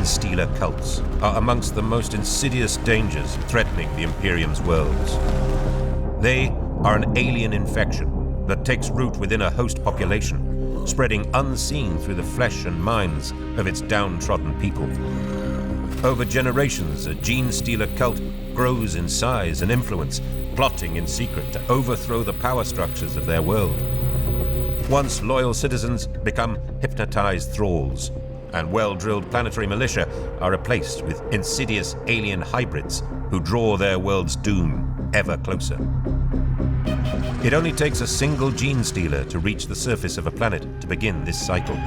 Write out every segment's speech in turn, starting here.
gene-stealer cults are amongst the most insidious dangers threatening the Imperium's worlds. They are an alien infection that takes root within a host population, spreading unseen through the flesh and minds of its downtrodden people. Over generations, a gene-stealer cult grows in size and influence, plotting in secret to overthrow the power structures of their world. Once loyal citizens become hypnotized thralls, and well-drilled planetary militia are replaced with insidious alien hybrids who draw their world's doom ever closer. It only takes a single gene stealer to reach the surface of a planet to begin this cycle,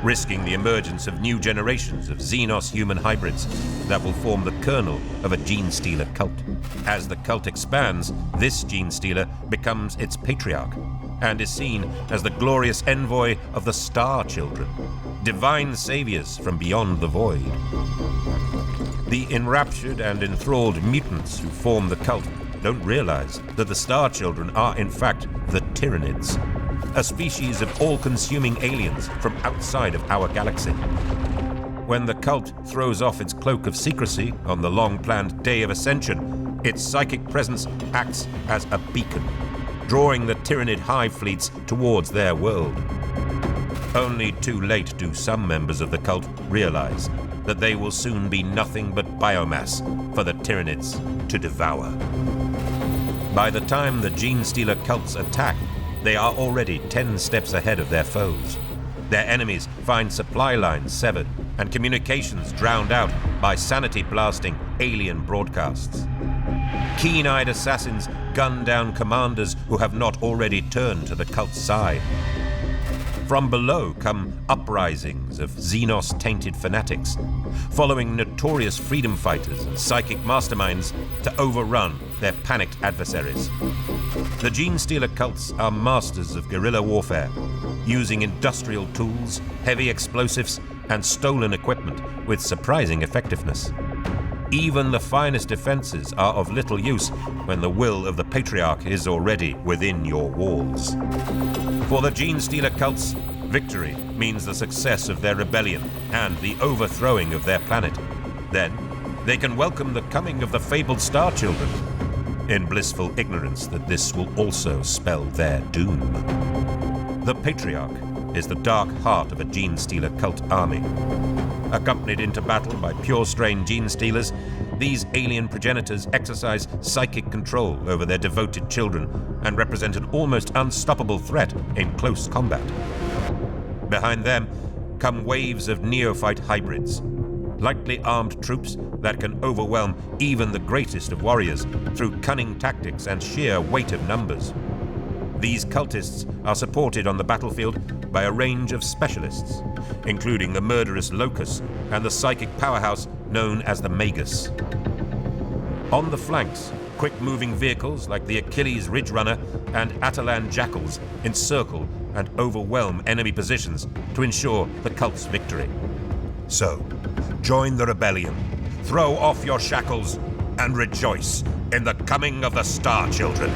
risking the emergence of new generations of Xenos human hybrids that will form the kernel of a gene stealer cult. As the cult expands, this gene stealer becomes its patriarch and is seen as the glorious envoy of the Star Children, divine saviors from beyond the void. The enraptured and enthralled mutants who form the cult don't realize that the Star Children are in fact the Tyranids, a species of all-consuming aliens from outside of our galaxy. When the cult throws off its cloak of secrecy on the long-planned Day of Ascension, its psychic presence acts as a beacon, drawing the Tyranid hive fleets towards their world. Only too late do some members of the cult realize that they will soon be nothing but biomass for the Tyranids to devour. By the time the gene-stealer cults attack, they are already 10 steps ahead of their foes. Their enemies find supply lines severed and communications drowned out by sanity-blasting alien broadcasts. Keen-eyed assassins gun down commanders who have not already turned to the cult's side. From below come uprisings of Xenos-tainted fanatics, following notorious freedom fighters and psychic masterminds to overrun their panicked adversaries. The gene-stealer cults are masters of guerrilla warfare, using industrial tools, heavy explosives, and stolen equipment with surprising effectiveness. Even the finest defenses are of little use when the will of the Patriarch is already within your walls. For the gene-stealer cults, victory means the success of their rebellion and the overthrowing of their planet. Then, they can welcome the coming of the fabled Star Children, in blissful ignorance that this will also spell their doom. The Patriarch is the dark heart of a gene-stealer cult army. Accompanied into battle by pure-strain gene-stealers, these alien progenitors exercise psychic control over their devoted children and represent an almost unstoppable threat in close combat. Behind them come waves of neophyte hybrids, lightly armed troops that can overwhelm even the greatest of warriors through cunning tactics and sheer weight of numbers. These cultists are supported on the battlefield by a range of specialists, including the murderous Locus and the psychic powerhouse known as the Magus. On the flanks, quick-moving vehicles like the Achilles Ridge Runner and Atalan Jackals encircle and overwhelm enemy positions to ensure the cult's victory. So, join the rebellion, throw off your shackles, and rejoice in the coming of the Star Children.